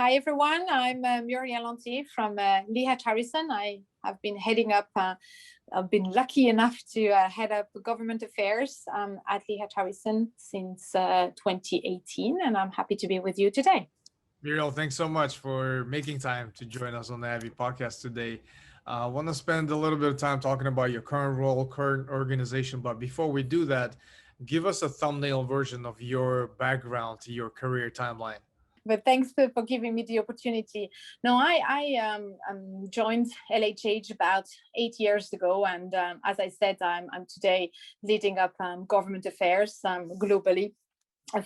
Hi, everyone. I'm Murielle Antille from LHH Harrison. I have been heading up, I've been lucky enough to head up government affairs at LHH Harrison since 2018, and I'm happy to be with you today. Muriel, thanks so much for making time to join us on the Abby podcast today. I want to spend a little bit of time talking about your current role, current organization. But before we do that, give us a thumbnail version of your background to your career timeline. But thanks for giving me the opportunity. No, I joined LHH about 8 years ago, and as I said, I'm today leading up government affairs globally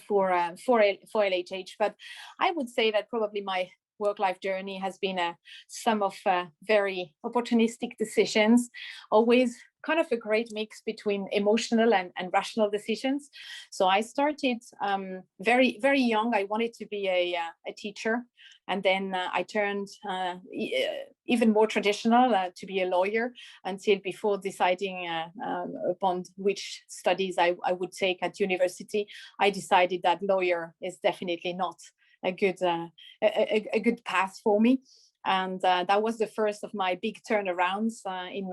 for LHH. But I would say that probably my work-life journey has been a sum of very opportunistic decisions, always kind of a great mix between emotional and rational decisions. So I started very, very young. I wanted to be a teacher. And then I turned even more traditional to be a lawyer until before deciding upon which studies I would take at university. I decided that lawyer is definitely not a good path for me. And that was the first of my big turnarounds in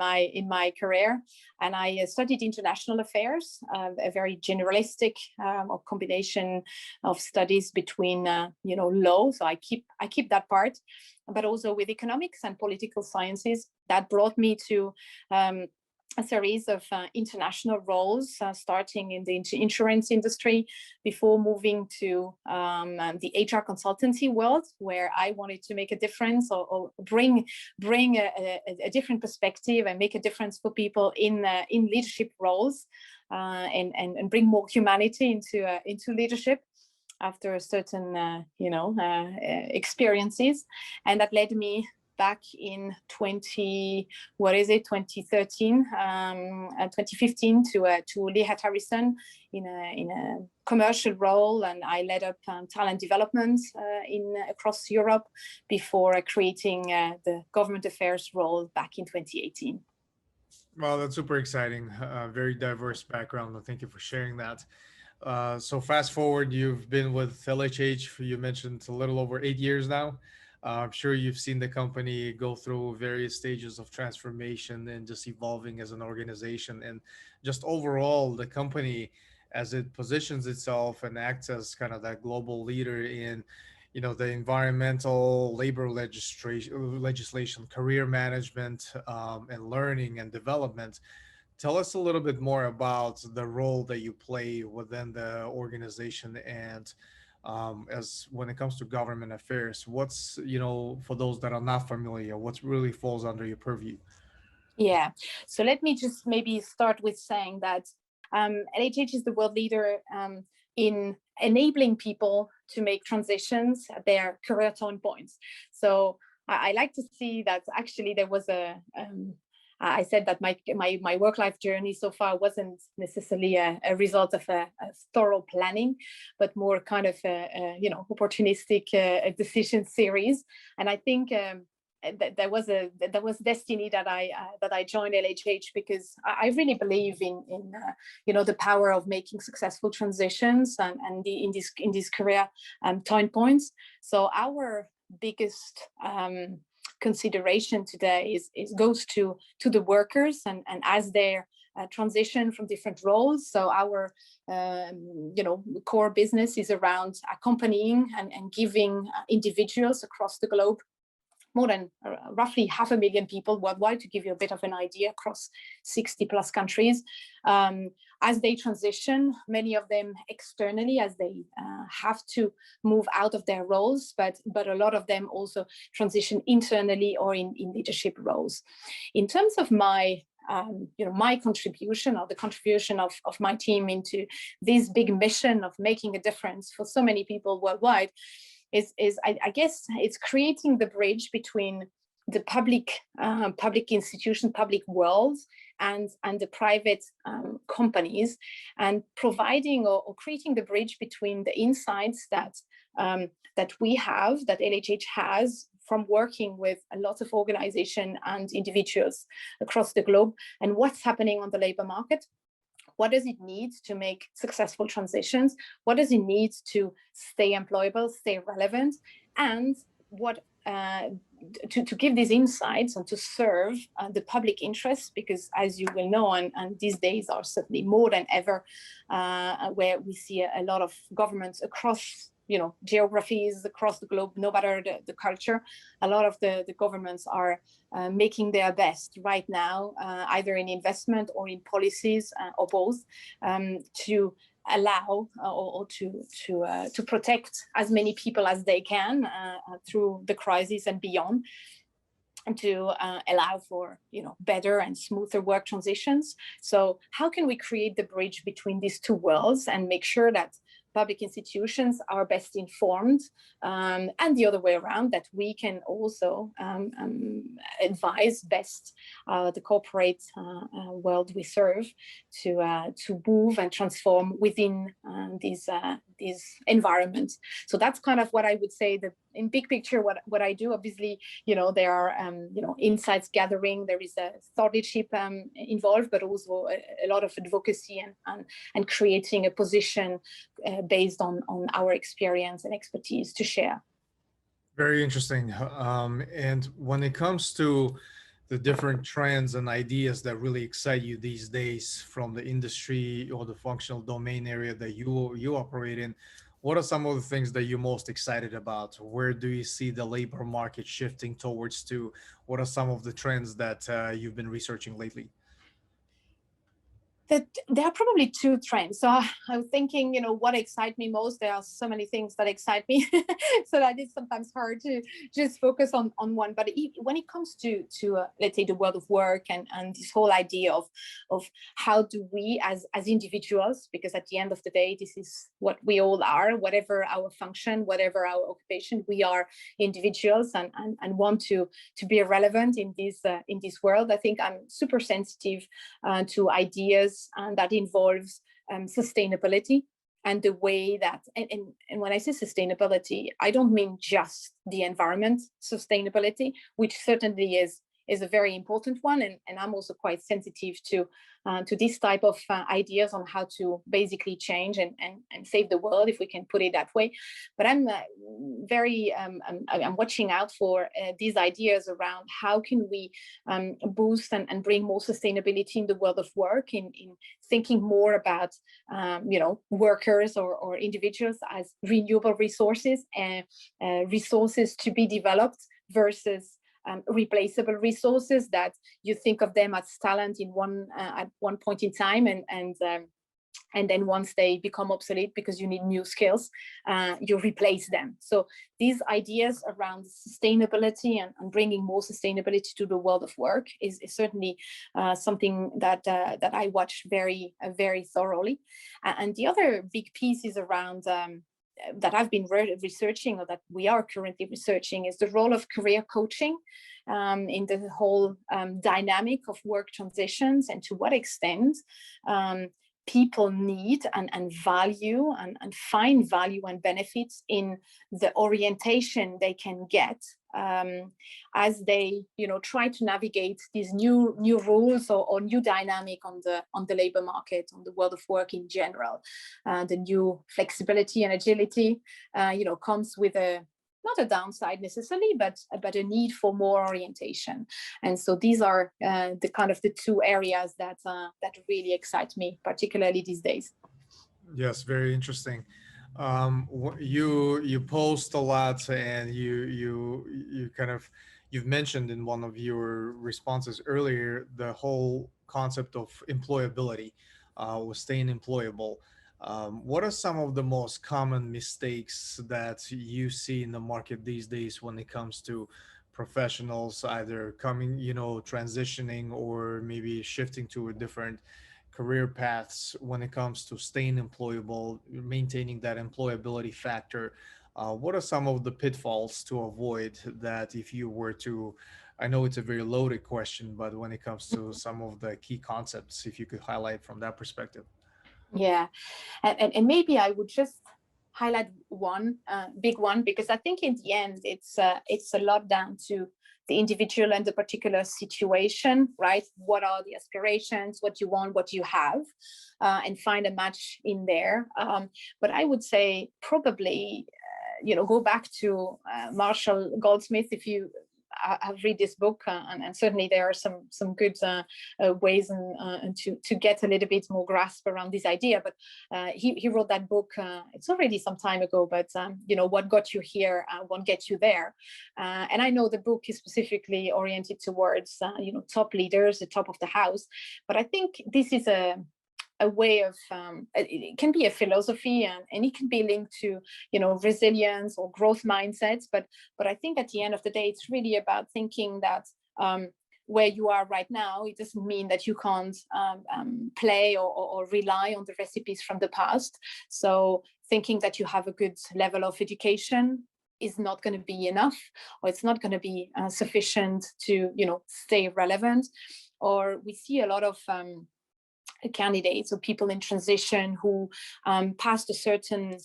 my career. And I studied international affairs, a very generalistic combination of studies between law. So I keep that part, but also with economics and political sciences. That brought me to a series of international roles, starting in the insurance industry before moving to the HR consultancy world, where I wanted to make a difference or bring a different perspective and make a difference for people in leadership roles, and bring more humanity into leadership after certain experiences. And that led me back in 2013, 2015 to LHH Harrison in a commercial role, and I led up talent development across Europe before creating the government affairs role back in 2018. Well, that's super exciting. Very diverse background. Thank you for sharing that. So fast forward, you've been with LHH, you mentioned, a little over 8 years now. I'm sure you've seen the company go through various stages of transformation and just evolving as an organization. And just overall, the company, as it positions itself and acts as kind of that global leader in, the environmental, labor legislation, career management, and learning and development. Tell us a little bit more about the role that you play within the organization, and as when it comes to government affairs, what's, for those that are not familiar, what's really falls under your purview? Yeah, so let me just maybe start with saying that LHH is the world leader in enabling people to make transitions at their career turn points. So I like to see that actually there was I said that my work-life journey so far wasn't necessarily a result of a thorough planning, but more kind of a opportunistic decision series. And I think that there was destiny that I joined LHH because I really believe in the power of making successful transitions and in this career turn points. So our biggest consideration today goes to the workers and as their transition from different roles. So our core business is around accompanying and giving individuals across the globe, more than roughly 500,000 people worldwide, to give you a bit of an idea, across 60 plus countries, as they transition, many of them externally, as they have to move out of their roles, but a lot of them also transition internally or in leadership roles. In terms of my my contribution, or the contribution of my team into this big mission of making a difference for so many people worldwide, I guess it's creating the bridge between the public institution, public world, and the private companies, and providing or creating the bridge between the insights that we have, that LHH has from working with a lot of organizations and individuals across the globe, and what's happening on the labor market. What does it need to make successful transitions? What does it need to stay employable, stay relevant, and what to give these insights and to serve the public interest, because as you will know, and these days are certainly more than ever, where we see a lot of governments across geographies across the globe, no matter the culture, a lot of the governments are making their best right now, either in investment or in policies or both, to allow or to protect as many people as they can through the crisis and beyond, and to allow for better and smoother work transitions. So how can we create the bridge between these two worlds and make sure that public institutions are best informed, and the other way around, that we can also advise best the corporate world we serve to move and transform within these environments. So that's kind of what I would say, that in big picture what I do. Obviously, there are insights gathering, there is a thought leadership involved, but also a lot of advocacy and creating a position based on our experience and expertise to share. Very interesting. And when it comes to the different trends and ideas that really excite you these days from the industry or the functional domain area that you operate in, what are some of the things that you're most excited about? Where do you see the labor market shifting towards to? What are some of the trends that you've been researching lately? That there are probably two trends. So I'm thinking, what excites me most. There are so many things that excite me, so that it's sometimes hard to just focus on one. But when it comes to let's say the world of work and this whole idea of how do we as individuals, because at the end of the day, this is what we all are, whatever our function, whatever our occupation, we are individuals and want to be relevant in this world. I think I'm super sensitive to ideas and that involves sustainability, and the way that, and when I say sustainability, I don't mean just the environment sustainability, which certainly is a very important one, and I'm also quite sensitive to this type of ideas on how to basically change and save the world, if we can put it that way. But I'm I'm watching out for these ideas around how can we boost and bring more sustainability in the world of work, in thinking more about workers or individuals as renewable resources and resources to be developed versus replaceable resources that you think of them as talent at one point in time, and then once they become obsolete because you need new skills, you replace them. So these ideas around sustainability and bringing more sustainability to the world of work is certainly something that I watch very thoroughly. And the other big piece is around that I've been researching, or that we are currently researching, is the role of career coaching in the whole dynamic of work transitions, and to what extent people need and value and find value and benefits in the orientation they can get as they try to navigate these new rules or new dynamic on the labor market, on the world of work in general. The new flexibility and agility comes with not a downside necessarily, but a need for more orientation. And so these are the two areas that really excite me, particularly these days. Yes, very interesting. You post a lot, and you've mentioned in one of your responses earlier the whole concept of employability, with staying employable. What are some of the most common mistakes that you see in the market these days when it comes to professionals either transitioning or maybe shifting to a different career paths, when it comes to staying employable, maintaining that employability factor? What are some of the pitfalls to avoid that, if you were to, I know it's a very loaded question, but when it comes to some of the key concepts, if you could highlight from that perspective? Yeah, and maybe I would just highlight one big one, because I think in the end it's a lot down to the individual and the particular situation, right? What are the aspirations, what you want, what you have, and find a match in there. But I would say probably go back to Marshall Goldsmith. If you have read this book, and certainly there are some good ways and to get a little bit more grasp around this idea. But he wrote that book. It's already some time ago, but what got you here won't get you there. And I know the book is specifically oriented towards top leaders, the top of the house. But I think this is a way of it can be a philosophy, and it can be linked to resilience or growth mindsets, but I think at the end of the day it's really about thinking that where you are right now, it doesn't mean that you can't play or rely on the recipes from the past. So thinking that you have a good level of education is not going to be enough, or it's not going to be sufficient to stay relevant. Or we see a lot of candidates or people in transition who passed a certain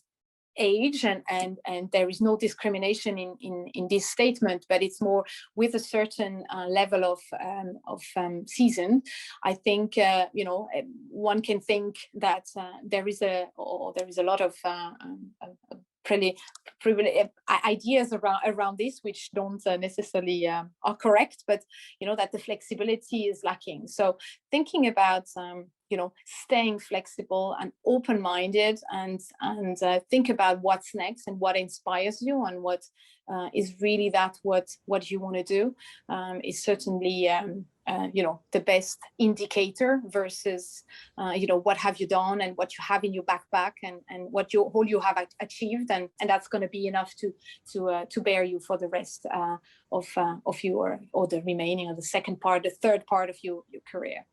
age, and there is no discrimination in this statement, but it's more with a certain level of season. I think one can think that there is a lot of ideas around this which don't necessarily are correct, but that the flexibility is lacking. So thinking about staying flexible and open-minded, and think about what's next and what inspires you and what is really what you want to do is certainly the best indicator versus what have you done and what you have in your backpack and what all you have achieved, and that's going to be enough to bear you for the rest of your, or the remaining, or the third part of your career.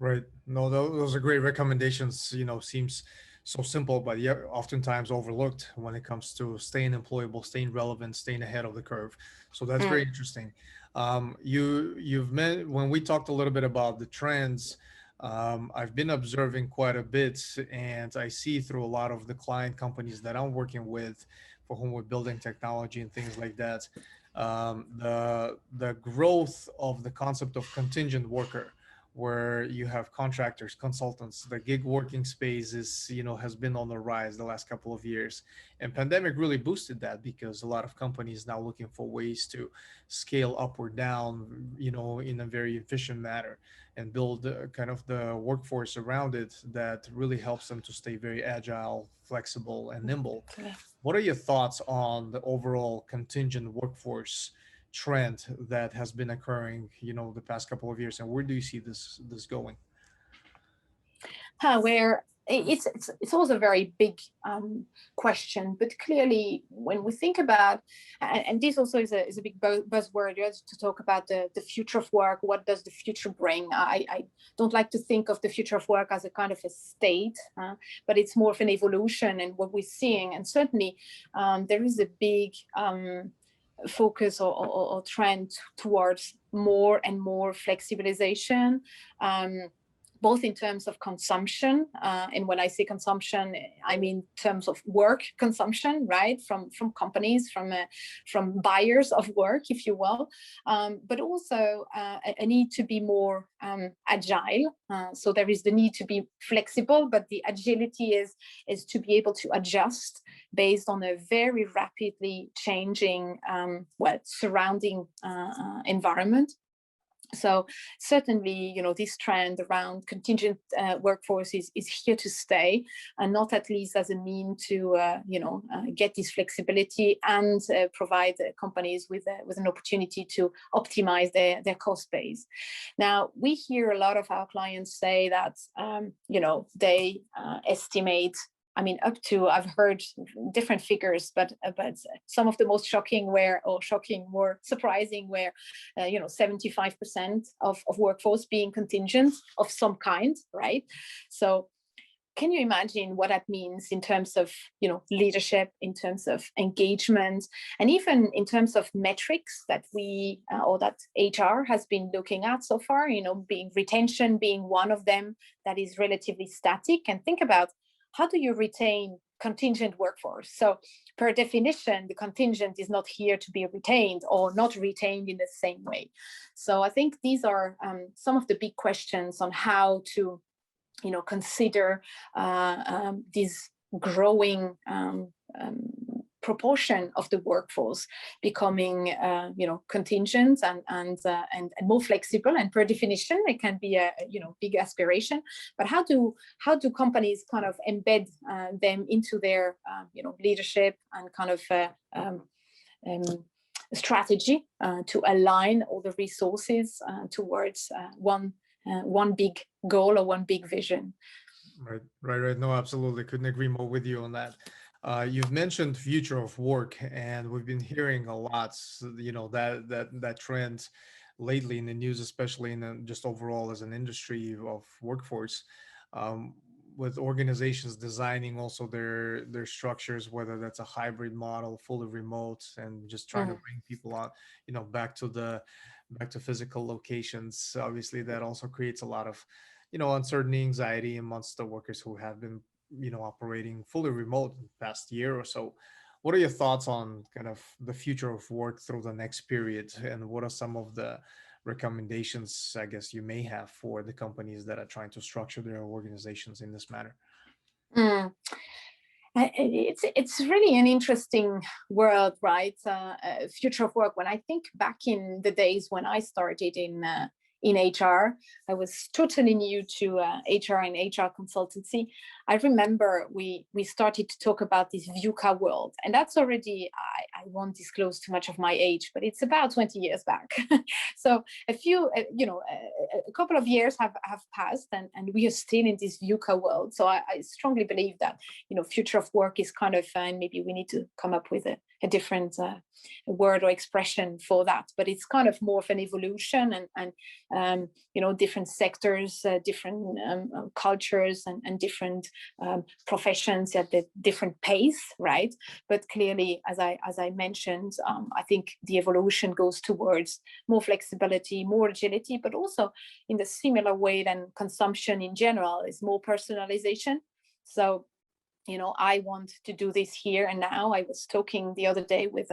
Right. No, those are great recommendations. Seems so simple, but yeah, oftentimes overlooked when it comes to staying employable, staying relevant, staying ahead of the curve. So that's very interesting. You've met, when we talked a little bit about the trends, I've been observing quite a bit, and I see through a lot of the client companies that I'm working with, for whom we're building technology and things like that, the growth of the concept of contingent worker, where you have contractors, consultants. The gig working space is, has been on the rise the last couple of years, and pandemic really boosted that, because a lot of companies now looking for ways to scale up or down, in a very efficient manner, and build kind of the workforce around it that really helps them to stay very agile, flexible, and nimble. What are your thoughts on the overall contingent workforce trend that has been occurring, the past couple of years, and where do you see this going? Where it's also a very big question, but clearly when we think about, and this also is a big buzzword to talk about the future of work. What does the future bring? I don't like to think of the future of work as a kind of a state, but it's more of an evolution, and what we're seeing, and certainly there is a big focus or trend towards more and more flexibilization, both in terms of consumption, and when I say consumption, I mean in terms of work consumption, right, from companies, from buyers of work, if you will, but also a need to be more agile. So there is the need to be flexible, but the agility is to be able to adjust based on a very rapidly changing surrounding environment. So certainly, this trend around contingent workforce is here to stay, and not at least as a mean to get this flexibility and provide companies with an opportunity to optimize their cost base. Now, we hear a lot of our clients say that they estimate, up to, I've heard different figures, but some of the most more surprising were, 75% of workforce being contingent of some kind, right? So can you imagine what that means in terms of, leadership, in terms of engagement, and even in terms of metrics that we, or that HR has been looking at so far, being retention being one of them that is relatively static. And think about, how do you retain contingent workforce? So per definition, the contingent is not here to be retained, or not retained in the same way. So I think these are some of the big questions on how to, consider these growing proportion of the workforce becoming contingent and more flexible, and per definition it can be a big aspiration, but how do companies kind of embed them into their leadership and kind of strategy to align all the resources towards one big goal or one big vision. Right. No, absolutely. Couldn't agree more with you on that. You've mentioned future of work, and we've been hearing a lot, that trend lately in the news, especially in just overall as an industry of workforce, with organizations designing also their structures, whether that's a hybrid model, fully remote, and just trying to bring people on, back to physical locations. Obviously, that also creates a lot of uncertainty, anxiety amongst the workers who have been operating fully remote in the past year or so. What are your thoughts on kind of the future of work through the next period, and what are some of the recommendations, I guess, you may have for the companies that are trying to structure their organizations in this manner? It's really an interesting world, right? Future of work. When I think back in the days when I started in HR, I was totally new to HR and HR consultancy. I remember we started to talk about this VUCA world, and that's already, I won't disclose too much of my age, but it's about 20 years back. So a couple of years have passed, and we are still in this VUCA world. So I strongly believe that future of work is kind of, and maybe we need to come up with a different word or expression for that, but it's kind of more of an evolution, and different sectors, different cultures, and different professions at the different pace, right? But clearly, as I mentioned, I think the evolution goes towards more flexibility, more agility, but also in the similar way than consumption in general is more personalization. So I want to do this here and now. I was talking the other day with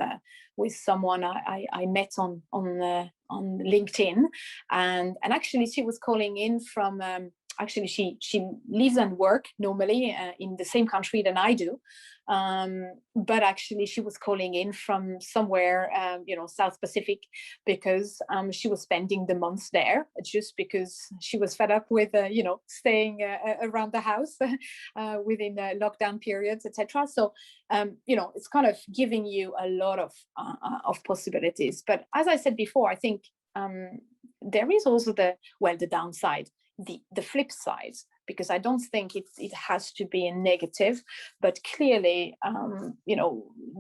someone I met on LinkedIn, and actually she was calling in from. Actually, she lives and works normally in the same country than I do, but actually she was calling in from somewhere, South Pacific, because she was spending the months there just because she was fed up with, staying around the house within lockdown periods, etc. So, it's kind of giving you a lot of possibilities. But as I said before, I think there is also the downside. The flip side, because I don't think it has to be a negative, but clearly,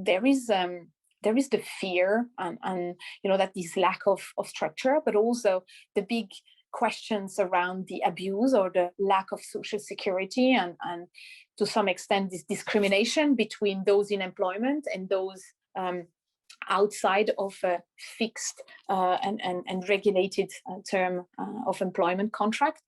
there is the fear and that this lack of structure, but also the big questions around the abuse or the lack of social security, and to some extent this discrimination between those in employment and those outside of a fixed and regulated term of employment contract.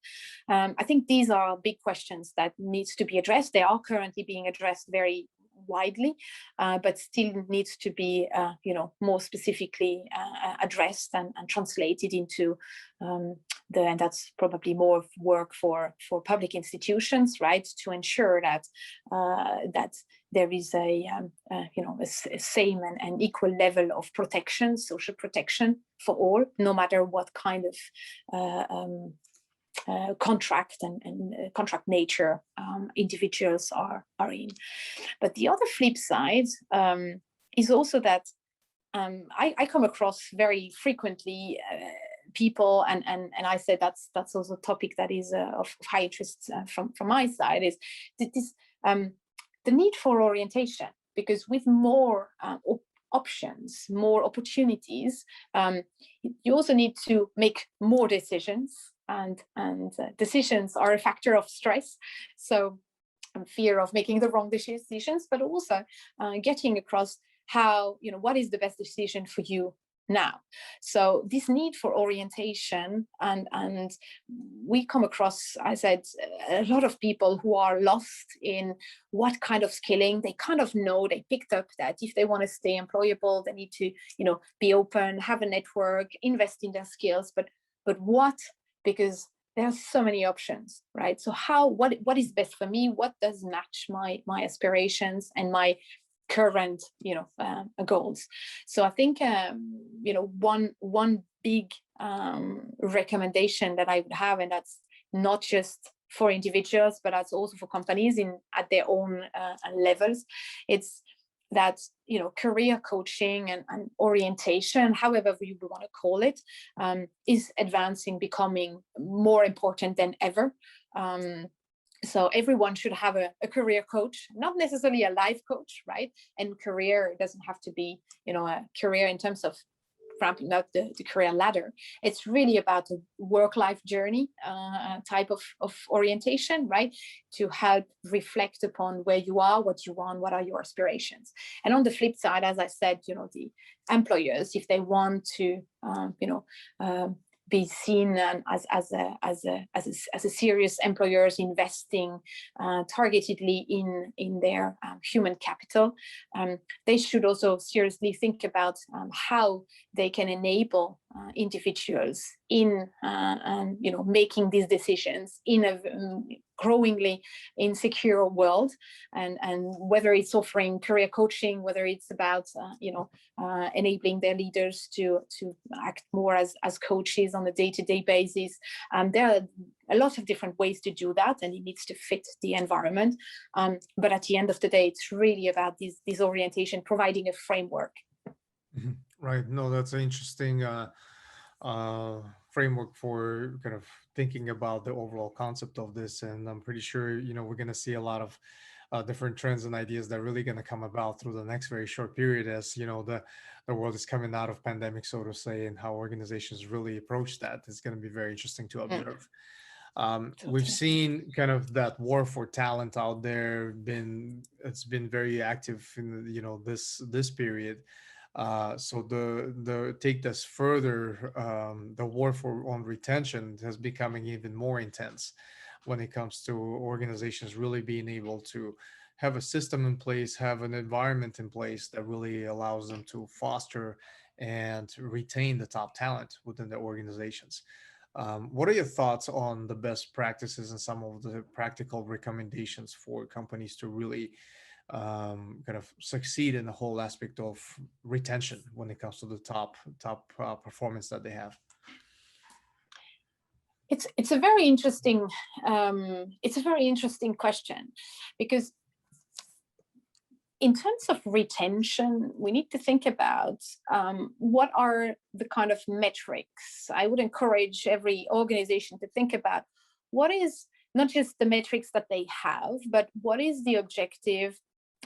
I think these are big questions that needs to be addressed. They are currently being addressed very widely, but still needs to be, more specifically addressed and translated into and that's probably more work for public institutions, right, to ensure that that there is a same and equal level of protection, social protection for all, no matter what kind of contract and contract nature individuals are in. But the other flip side is also that I come across very frequently people, and I said that's also a topic that is of high interest from my side, is this the need for orientation, because with more options, more opportunities, you also need to make more decisions, and decisions are a factor of stress. So fear of making the wrong decisions, but also getting across how, what is the best decision for you now. So this need for orientation, and we come across, I said, a lot of people who are lost in what kind of skilling. They kind of know, they picked up that if they want to stay employable, they need to, be open, have a network, invest in their skills, but what? Because there are so many options, right? So what is best for me? What does match my aspirations and my current, goals. So I think, one big recommendation that I would have, and that's not just for individuals, but that's also for companies at their own levels. It's that, career coaching and orientation, however you want to call it, is advancing, becoming more important than ever. So everyone should have a career coach, not necessarily a life coach, right? And career doesn't have to be, a career in terms of ramping up the career ladder. It's really about a work-life journey type of orientation, right? To help reflect upon where you are, what you want, what are your aspirations. And on the flip side, as I said, the employers, if they want to, be seen as a serious employers investing targetedly in their human capital, they should also seriously think about how they can enable individuals in making these decisions in a growingly insecure world, and whether it's offering career coaching, whether it's about enabling their leaders to act more as coaches on a day-to-day basis. There are a lot of different ways to do that, and it needs to fit the environment. But at the end of the day, it's really about this orientation, providing a framework. Right. No, that's an interesting framework for kind of thinking about the overall concept of this. And I'm pretty sure, we're going to see a lot of different trends and ideas that are really going to come about through the next very short period, as the world is coming out of pandemic, so to say, and how organizations really approach that. It's going to be very interesting to observe. We've seen kind of that war for talent out there. It's been very active in this period. So the take this further, the war on retention has becoming even more intense when it comes to organizations really being able to have a system in place, have an environment in place that really allows them to foster and retain the top talent within their organizations. What are your thoughts on the best practices and some of the practical recommendations for companies to really kind of succeed in the whole aspect of retention when it comes to the top performance that they have? It's a very interesting question, because in terms of retention, we need to think about what are the kind of metrics. I would encourage every organization to think about what is not just the metrics that they have, but what is the objective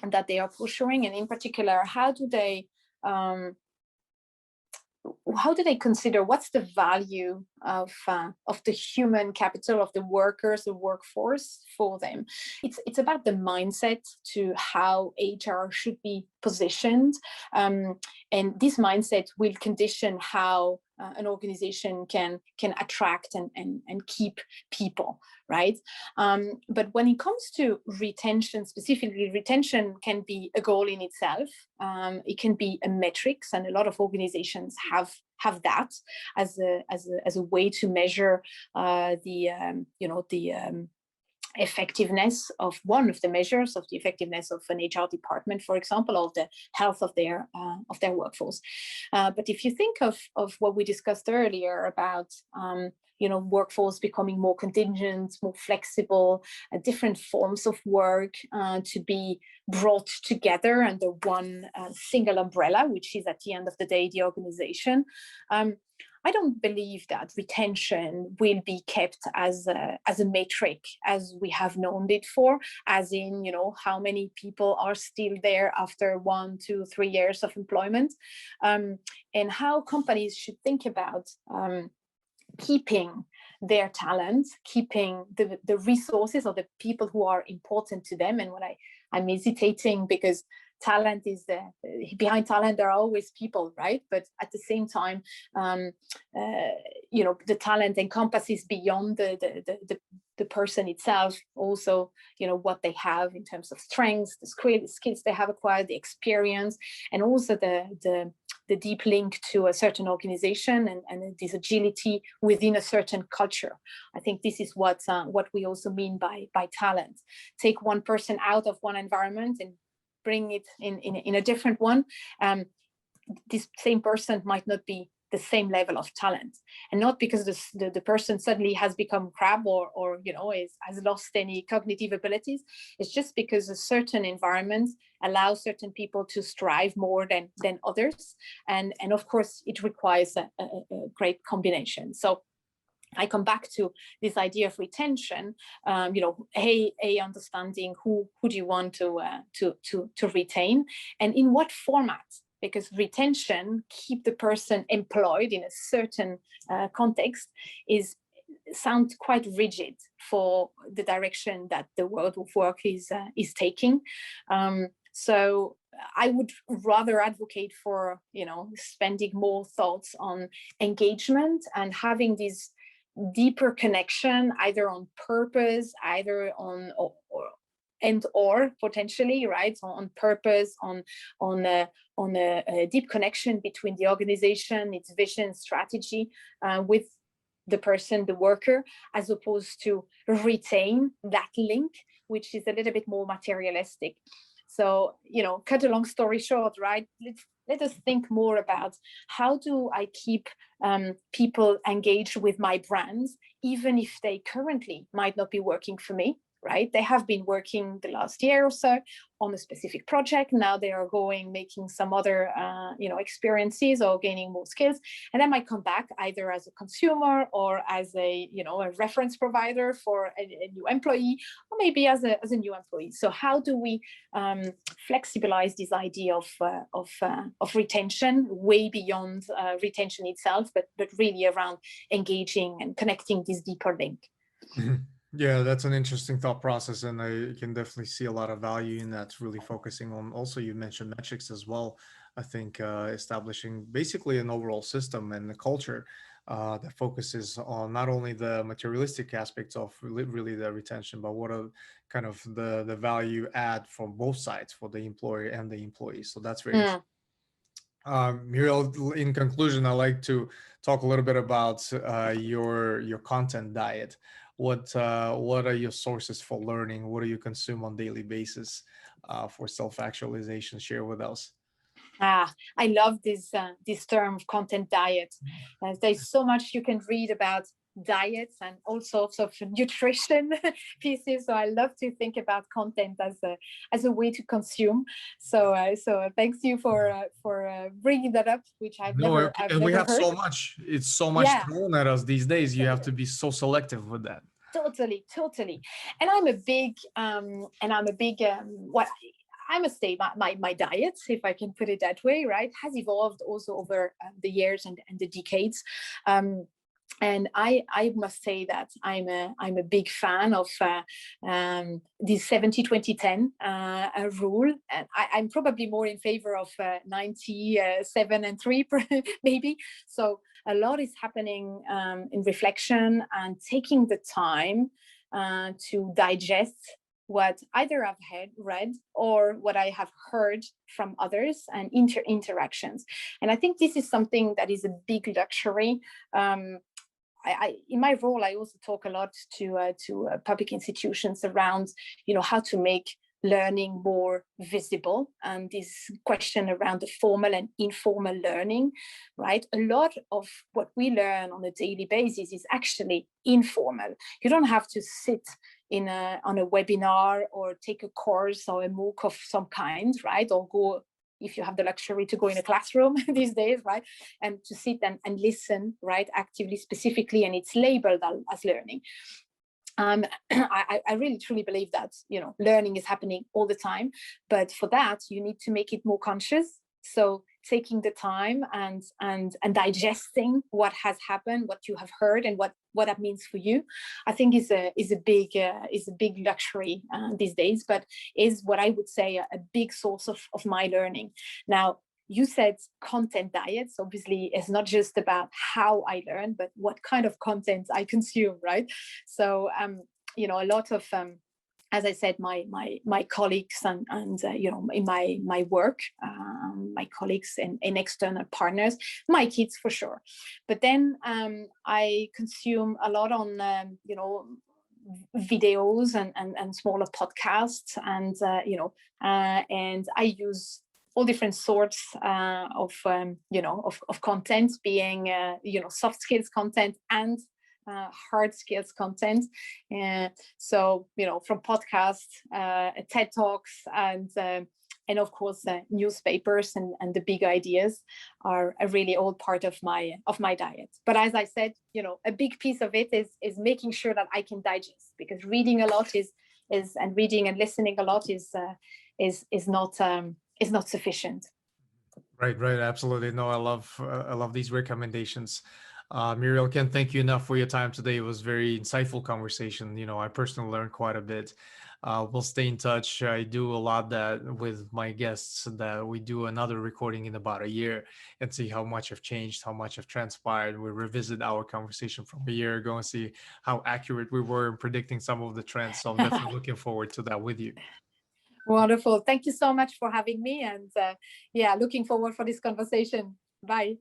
that they are pursuing, and in particular, how do they consider what's the value of the human capital, of the workers, the workforce for them. It's about the mindset to how HR should be positioned, and this mindset will condition how an organization can attract and keep people, right? But when it comes to retention, specifically, retention can be a goal in itself. It can be a metrics, and a lot of organizations have that as a way to measure the effectiveness of one of the measures of the effectiveness of an HR department, for example, or the health of their workforce. But if you think of what we discussed earlier about workforce becoming more contingent, more flexible, different forms of work to be brought together under one single umbrella, which is at the end of the day the organization. I don't believe that retention will be kept as a metric as we have known it for, as in, how many people are still there after 1, 2, 3 years of employment, and how companies should think about keeping their talent, keeping the resources or the people who are important to them. And when I'm hesitating because talent is behind talent, there are always people, right? But at the same time, the talent encompasses beyond the person itself, also, what they have in terms of strengths, the skills they have acquired, the experience, and also the deep link to a certain organization and this agility within a certain culture. I think this is what we also mean by talent. Take one person out of one environment and bring it in a different one, this same person might not be the same level of talent, and not because the person suddenly has become crap or has lost any cognitive abilities. It's just because a certain environment allows certain people to strive more than others, and of course it requires a great combination. So I come back to this idea of retention. Understanding who do you want to retain, and in what format, because retention, keep the person employed in a certain context, sounds quite rigid for the direction that the world of work is taking. So I would rather advocate for spending more thoughts on engagement and having this deeper connection, either on purpose, either on or potentially, right, on purpose, on a deep connection between the organization, its vision, strategy, with the person, the worker, as opposed to retain that link, which is a little bit more materialistic. So, cut a long story short, right? Let us think more about how do I keep people engaged with my brands, even if they currently might not be working for me, right? They have been working the last year or so on a specific project. Now they are making some other, experiences or gaining more skills. And I might come back either as a consumer or as a reference provider for a new employee, or maybe as a new employee. So how do we flexibilize this idea of retention way beyond retention itself, but really around engaging and connecting this deeper link? Yeah, that's an interesting thought process, and I can definitely see a lot of value in that, really focusing on, also you mentioned metrics as well. I think establishing basically an overall system and a culture that focuses on not only the materialistic aspects of really the retention, but what are kind of the value add from both sides, for the employer and the employee. So that's very interesting. Murielle, in conclusion, I'd like to talk a little bit about your content diet. What are your sources for learning? What do you consume on a daily basis for self-actualization? Share with us. I love this term of content diet. There's so much you can read about diets and all sorts of nutrition pieces. So I love to think about content as a way to consume. So thanks you for bringing that up, which I've never we have heard. so much. It's so much thrown at us these days. You have to be so selective with that. Totally. And I'm a big what I must say, my diet, if I can put it that way, right, has evolved also over the years and the decades. And I must say that I'm a big fan of this 70-20-10 rule. And I'm probably more in favor of 97-3 maybe. So a lot is happening in reflection and taking the time to digest what either I've read or what I have heard from others, and interactions. And I think this is something that is a big luxury. I in my role, I also talk a lot to public institutions around, how to make learning more visible, and this question around the formal and informal learning, right? A lot of what we learn on a daily basis is actually informal. You don't have to sit on a webinar or take a course or a MOOC of some kind, right? Or go, if you have the luxury to go in a classroom these days, right? And to sit and listen, right? Actively, specifically, and it's labeled as learning. I really truly believe that, learning is happening all the time, but for that, you need to make it more conscious. So taking the time and digesting what has happened, what you have heard, and what that means for you, I think is a big luxury these days, but is what I would say a big source of my learning. Now, you said content diets. Obviously, it's not just about how I learn, but what kind of content I consume, right? So, a lot of, as I said, my colleagues and in my work, my colleagues and external partners, my kids for sure. But then I consume a lot on, videos and smaller podcasts, and and I use all different sorts of content, being soft skills content and hard skills content. So from podcasts, TED Talks, and of course newspapers and the big ideas are really all part of my diet. But as I said, a big piece of it is making sure that I can digest, because reading a lot is and reading and listening a lot is not sufficient. Right, absolutely. No, I love these recommendations. Murielle, can't thank you enough for your time today. It was very insightful conversation. I personally learned quite a bit. We'll stay in touch. I do a lot that with my guests, that we do another recording in about a year and see how much have changed, how much have transpired. We revisit our conversation from a year ago and see how accurate we were in predicting some of the trends. So I'm definitely looking forward to that with you. Wonderful. Thank you so much for having me. And looking forward for this conversation. Bye.